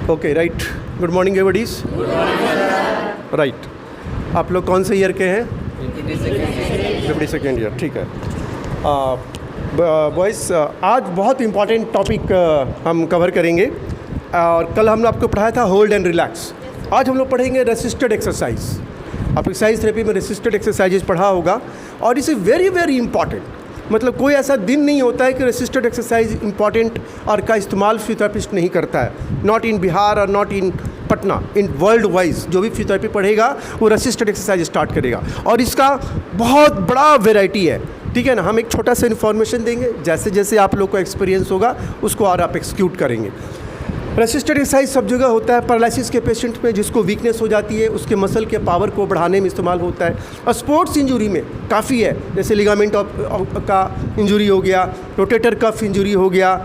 Okay right. Good morning everybody's. Right, आप लोग कौन से ईयर के हैं? 52nd ईयर, ठीक है। बॉयज़, आज बहुत इम्पॉर्टेंट टॉपिक हम कवर करेंगे और कल हमने आपको पढ़ाया था होल्ड एंड रिलैक्स। आज हम लोग पढ़ेंगे रेसिस्टेड एक्सरसाइज। आप एक्सरसाइज थेरेपी में रेसिस्टेड एक्सरसाइजेज पढ़ा होगा और इसे वेरी वेरी इंपॉर्टेंट, मतलब कोई ऐसा दिन नहीं होता है कि रेसिस्टेड एक्सरसाइज इंपॉर्टेंट और का इस्तेमाल फिजियोथेरेपिस्ट नहीं करता है। नॉट इन बिहार और not in Patna, in world wise जो भी फिजियोथेरेपी पढ़ेगा वो रेसिस्टेड एक्सरसाइज स्टार्ट करेगा और इसका बहुत बड़ा वेराइटी है, ठीक है ना। हम एक छोटा सा इन्फॉर्मेशन देंगे, जैसे जैसे आप लोग को एक्सपीरियंस होगा उसको और आप एक्सिक्यूट करेंगे। रेसिस्टेड एक्सरसाइज सब जगह होता है। पैरालिसिस के पेशेंट में जिसको वीकनेस हो जाती है उसके मसल के पावर को बढ़ाने में इस्तेमाल होता है और स्पोर्ट्स इंजरी में काफ़ी है, जैसे लिगामेंट का इंजरी हो गया, रोटेटर कफ इंजरी हो गया,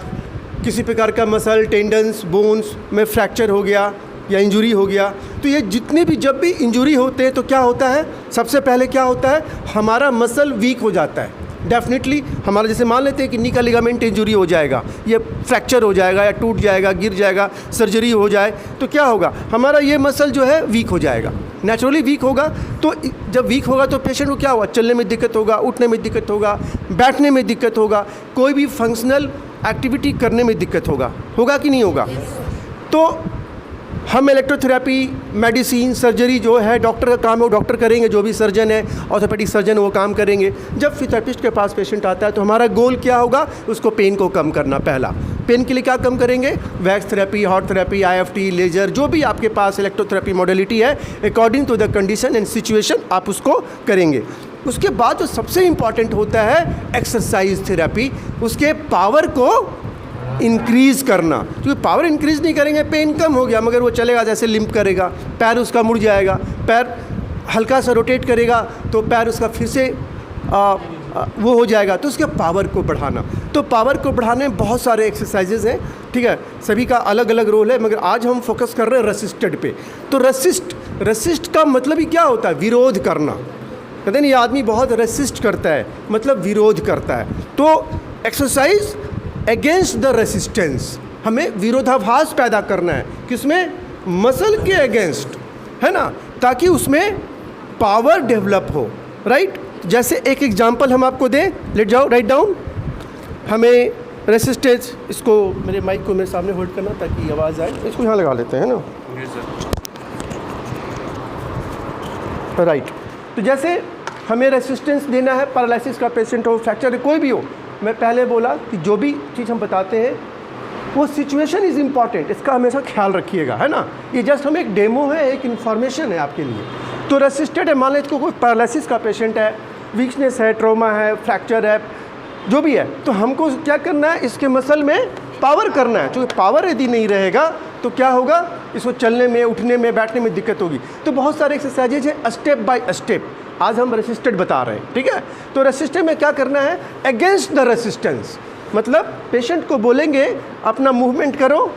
किसी प्रकार का मसल टेंडन्स बोन्स में फ्रैक्चर हो गया या इंजरी हो गया। तो ये जितने भी जब भी इंजरी होते हैं तो क्या होता है, सबसे पहले क्या होता है, हमारा मसल वीक हो जाता है। डेफिनेटली हमारा, जैसे मान लेते हैं कि नी का लिगामेंट इंजरी हो जाएगा, ये फ्रैक्चर हो जाएगा या टूट जाएगा, गिर जाएगा, सर्जरी हो जाए तो क्या होगा, हमारा ये मसल जो है वीक हो जाएगा, नेचुरली वीक होगा। तो जब वीक होगा तो पेशेंट को क्या होगा, चलने में दिक्कत होगा, उठने में दिक्कत होगा, बैठने में दिक्कत होगा, कोई भी फंक्शनल एक्टिविटी करने में दिक्कत होगा कि नहीं होगा। तो हम इलेक्ट्रोथेरेपी, मेडिसिन, सर्जरी जो है डॉक्टर का काम है वो डॉक्टर करेंगे, जो भी सर्जन है ऑर्थोपेडिक सर्जन वो काम करेंगे। जब फिजियोथेरेपिस्ट के पास पेशेंट आता है तो हमारा गोल क्या होगा, उसको पेन को कम करना। पहला, पेन के लिए क्या कम करेंगे, wax therapy, hot therapy, IFT, laser, जो भी आपके पास इलेक्ट्रोथेरेपी मॉडलिटी है according to the condition and situation आप उसको करेंगे। उसके बाद जो सबसे इम्पॉर्टेंट होता है एक्सरसाइज थेरेपी, उसके पावर को इंक्रीज़ करना, क्योंकि पावर इंक्रीज़ नहीं करेंगे पेन कम हो गया मगर वो चलेगा, जैसे लिम्प करेगा, पैर उसका मुड़ जाएगा, पैर हल्का सा रोटेट करेगा तो पैर उसका फिर से वो हो जाएगा। तो उसके पावर को बढ़ाना, तो पावर को बढ़ाने में बहुत सारे एक्सरसाइजेज हैं, ठीक है, सभी का अलग अलग रोल है, मगर आज हम फोकस कर रहे हैं रेसिस्टेड पे। तो रेसिस्ट का मतलब ही क्या होता है, विरोध करना। कहते हैं ये आदमी बहुत रेसिस्ट करता है, मतलब विरोध करता है। तो एक्सरसाइज अगेंस्ट द रेसिस्टेंस, हमें विरोधाभास पैदा करना है, किसमें, मसल के अगेंस्ट, है ना, ताकि उसमें पावर डेवलप हो। राइट, जैसे एक एग्जांपल हम आपको दें, लेट जाओ, राइट डाउन। हमें रेसिस्टेंस, इसको मेरे माइक को मेरे सामने होल्ड करना ताकि आवाज़ आए, इसको यहाँ लगा लेते हैं ना। राइट, तो जैसे हमें रेसिस्टेंस देना है, पैरालिसिस का पेशेंट हो, फ्रैक्चर कोई भी हो, मैं पहले बोला कि जो भी चीज़ हम बताते हैं वो सिचुएशन इज़ इम्पॉर्टेंट, इसका हमेशा ख्याल रखिएगा, है ना। ये जस्ट हम एक डेमो है, एक इन्फॉर्मेशन है आपके लिए। तो रेसिस्टेड है, मान लीजिए कोई पैरालिसिस का पेशेंट है, वीकनेस है, ट्रॉमा है, फ्रैक्चर है, जो भी है, तो हमको क्या करना है, इसके मसल में पावर करना है। क्योंकि पावर यदि नहीं रहेगा तो क्या होगा, इसको चलने में, उठने में, बैठने में दिक्कत होगी। तो बहुत सारे एक्सरसाइजेज हैं स्टेप बाय स्टेप, आज हम रेसिस्टेड बता रहे हैं, ठीक है। तो रेसिस्टेड में क्या करना है, अगेंस्ट द रेसिस्टेंस, मतलब पेशेंट को बोलेंगे अपना मूवमेंट करो,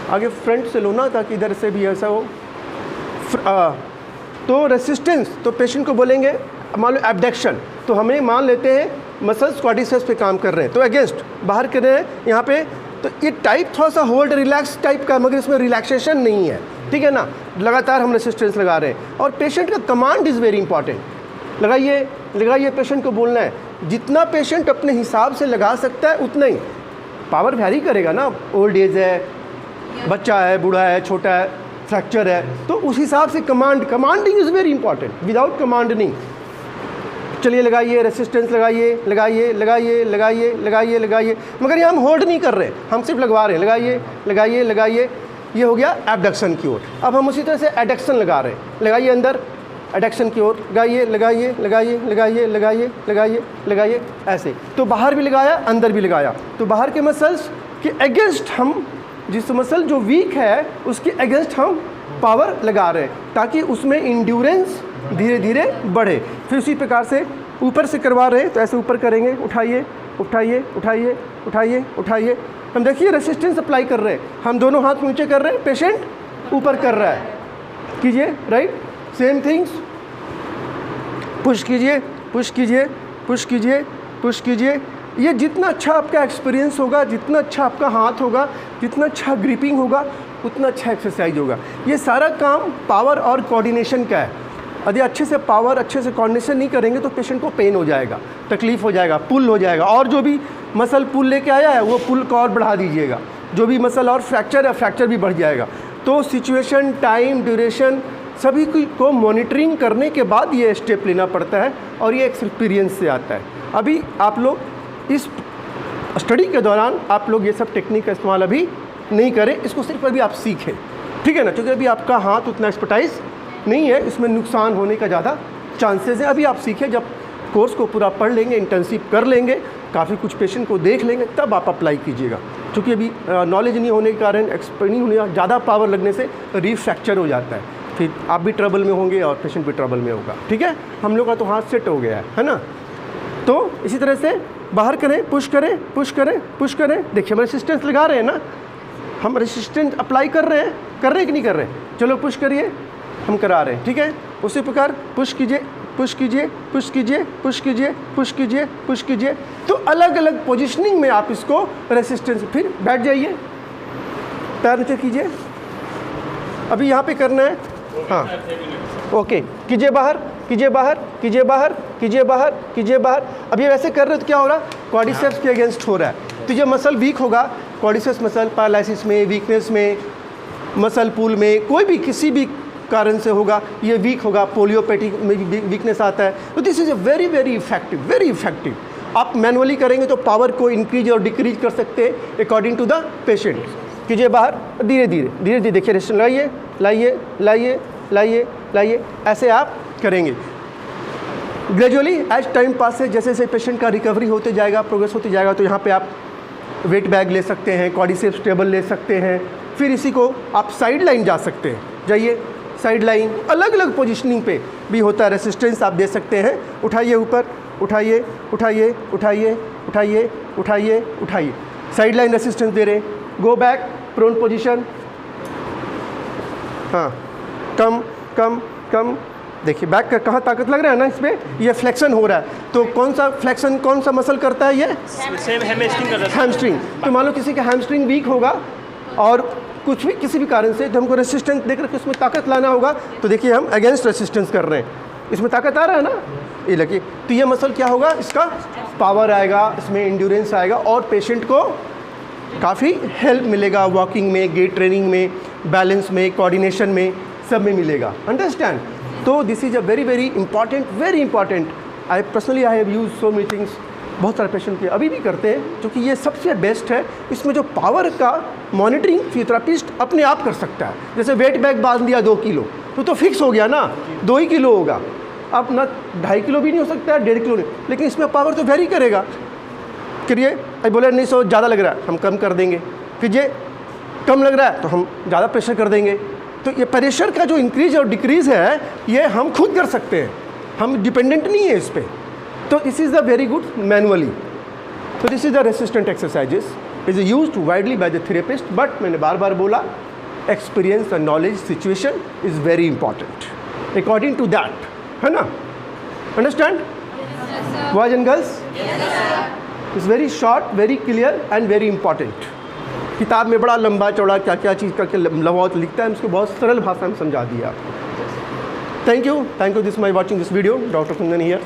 आगे फ्रंट से लो ना ताकि इधर से भी ऐसा हो। तो रेसिस्टेंस, तो पेशेंट को बोलेंगे, मान लो एब्डक्शन, तो हमें मान लेते हैं मसल्स क्वाड्रिसेप्स पे काम कर रहे हैं, तो अगेंस्ट बाहर कर रहे हैं यहाँ पे। तो ये टाइप थोड़ा सा होल्ड रिलैक्स टाइप का, मगर इसमें रिलैक्सेशन नहीं है, ठीक है ना। लगातार हम रेसिस्टेंस लगा रहे हैं और पेशेंट का कमांड इज़ वेरी इंपॉर्टेंट। लगाइए, पेशेंट को बोलना है, जितना पेशेंट अपने हिसाब से लगा सकता है उतना ही। पावर वैरी करेगा ना, ओल्ड एज है, बच्चा है, बूढ़ा है, छोटा है, फ्रैक्चर है, तो उस हिसाब से commanding is very important, without command नहीं। चलिए लगाइए, रेसिस्टेंस लगाइए, मगर ये हम होल्ड नहीं कर रहे, हम सिर्फ लगवा रहे हैं, लगाइए। ये हो गया एब्डक्शन की ओर। अब हम उसी तरह से एडक्शन लगा रहे हैं, लगाइए अंदर, एडक्शन की ओर, लगाइए, ऐसे। तो बाहर भी लगाया, अंदर भी लगाया, तो बाहर के मसल्स के अगेंस्ट हम, जिस मसल जो वीक है उसके अगेंस्ट हम पावर लगा रहे हैं ताकि उसमें इंड्योरेंस धीरे धीरे बढ़े। फिर उसी प्रकार से ऊपर से करवा रहे हैं, तो ऐसे ऊपर करेंगे, उठाइए। हम देखिए रेसिस्टेंस अप्लाई कर रहे हैं, हम दोनों हाथ नीचे कर रहे हैं, पेशेंट ऊपर कर रहा है, कीजिए, राइट, सेम थिंग्स, पुश कीजिए, ये जितना अच्छा आपका एक्सपीरियंस होगा, जितना अच्छा आपका हाथ होगा, जितना अच्छा ग्रिपिंग होगा, उतना अच्छा एक्सरसाइज होगा। ये सारा काम पावर और कोऑर्डिनेशन का है। यदि अच्छे से पावर, अच्छे से कोऑर्डिनेशन नहीं करेंगे तो पेशेंट को पेन हो जाएगा, तकलीफ़ हो जाएगा, पुल हो जाएगा, और जो भी मसल पुल लेके आया है वो पुल को और बढ़ा दीजिएगा। जो भी मसल और फ्रैक्चर है, फ्रैक्चर भी बढ़ जाएगा। तो सिचुएशन, टाइम, ड्यूरेशन सभी को मॉनिटरिंग करने के बाद ये स्टेप लेना पड़ता है, और ये एक्सपीरियंस से आता है। अभी आप लोग इस स्टडी के दौरान आप लोग ये सब टेक्निक का इस्तेमाल अभी नहीं करें, इसको सिर्फ अभी आप सीखें, ठीक है ना, क्योंकि अभी आपका हाथ उतना एक्सपर्टाइज नहीं है, इसमें नुकसान होने का ज़्यादा चांसेस है। अभी आप सीखें, जब कोर्स को पूरा पढ़ लेंगे, इंटर्नशिप कर लेंगे, काफ़ी कुछ पेशेंट को देख लेंगे, तब आप अप्लाई कीजिएगा। क्योंकि अभी नॉलेज नहीं होने के कारण, एक्सपर्ट नहीं होने, ज़्यादा पावर लगने से रिफ्रैक्चर हो जाता है, फिर आप भी ट्रबल में होंगे और पेशेंट भी ट्रबल में होगा, ठीक है। हम लोग का तो हाथ सेट हो गया है ना। तो इसी तरह से बाहर करें, पुश करें, पुश करें, पुश करें। देखिए हम रेसिस्टेंस लगा रहे हैं ना, हम रेसिस्टेंस अप्लाई कर रहे हैं कि नहीं कर रहे हैं? चलो पुश करिए, हम करा रहे हैं, ठीक है। उसी प्रकार पुश कीजिए, पुश कीजिए, पुश कीजिए, पुश कीजिए, पुश कीजिए, पुश कीजिए। तो अलग अलग पोजीशनिंग में आप इसको रेसिस्टेंस, फिर बैठ जाइए, पैर नीचे कीजिए। अभी यहाँ पे करना है, हाँ ओके, कीजिए बाहर, कीजिए बाहर, कीजिए बाहर, कीजिए बाहर, कीजिए बाहर। अब ये वैसे कर रहे हो तो क्या हो रहा है? क्वाड्रिसेप्स के अगेंस्ट हो रहा है, तो ये मसल वीक होगा। क्वाड्रिसेप्स मसल पैरालिसिस में, वीकनेस में, मसल पुल में, कोई भी किसी भी कारण से होगा, ये वीक होगा। पोलियोपैथी में भी वीकनेस आता है। तो this is a very very effective, very effective. आप मैनुअली करेंगे तो पावर को इंक्रीज और डिक्रीज कर सकते हैं अकॉर्डिंग टू द पेशेंट। कीजिए बाहर, धीरे धीरे धीरे धीरे, देखिए रेस्ट, लाइए लाइए लाइए लाइए लाइए, ऐसे आप करेंगे। ग्रेजुअली एज टाइम पास है, जैसे जैसे पेशेंट का रिकवरी होते जाएगा, प्रोग्रेस होते जाएगा, तो यहाँ पे आप वेट बैग ले सकते हैं, क्वाड्रिसेप्स टेबल ले सकते हैं। फिर इसी को आप साइड लाइन जा सकते हैं, जाइए साइड लाइन। अलग अलग पोजीशनिंग पे भी होता है, रेसिस्टेंस आप दे सकते हैं। उठाइए ऊपर, उठाइए उठाइए उठाइए उठाइए उठाइए उठाइए, साइड लाइन रेसिस्टेंस दे रहे हैं। गो बैक, प्रोन पोजीशन, हाँ, कम कम कम। देखिए बैक का कहाँ ताकत लग रहा है ना, इसमें ये फ्लेक्शन हो रहा है। तो कौन सा फ्लेक्शन, कौन सा मसल करता है? ये हैमस्ट्रिंग। तो मान लो किसी का हैमस्ट्रिंग वीक होगा और कुछ भी किसी भी कारण से, तो हमको रेसिस्टेंस देख रहे उसमें ताकत लाना होगा, तो देखिए हम अगेंस्ट रेसिस्टेंस कर रहे हैं, इसमें ताकत आ रहा है ना, ये लगे। तो ये मसल क्या होगा, इसका पावर आएगा, इसमें इंड्योरेंस आएगा, और पेशेंट को काफ़ी हेल्प मिलेगा वॉकिंग में, गेट ट्रेनिंग में, बैलेंस में, कोऑर्डिनेशन में, सब में मिलेगा। अंडरस्टैंड? तो this is a very very important, very important. I personally I have use so many things. बहुत सारे पेशेंट के अभी भी करते हैं, क्योंकि ये सबसे बेस्ट है। इसमें जो पावर का मॉनिटरिंग फिजियोथेरेपिस्ट अपने आप कर सकता है। जैसे वेट बैग बांध दिया 2 किलो, तो फिक्स हो गया ना, 2 ही किलो होगा। अब ना 2.5 किलो भी नहीं हो सकता है, 1.5 किलो नहीं, लेकिन इसमें पावर तो वेरी करेगा। करिए, अब बोले नहीं सो ज़्यादा लग रहा है, हम कम कर देंगे। कीजिए, कम लग रहा है तो हम ज़्यादा प्रेशर कर देंगे। तो ये प्रेशर का जो इंक्रीज और डिक्रीज़ है, ये हम खुद कर सकते हैं, हम डिपेंडेंट नहीं है इस पर। तो this is the very good manually. तो this is the resistant exercises is used widely by the therapist, but मैंने बार बार बोला, एक्सपीरियंस और knowledge situation is very important according to that, है ना? Understand boys and girls? Is very short, very clear and very important. किताब में बड़ा लंबा चौड़ा क्या क्या चीज़ करके लवावत लिखता है, उसको बहुत सरल भाषा में समझा दिया। Thank you, this my watching this video. Doctor Kundan here.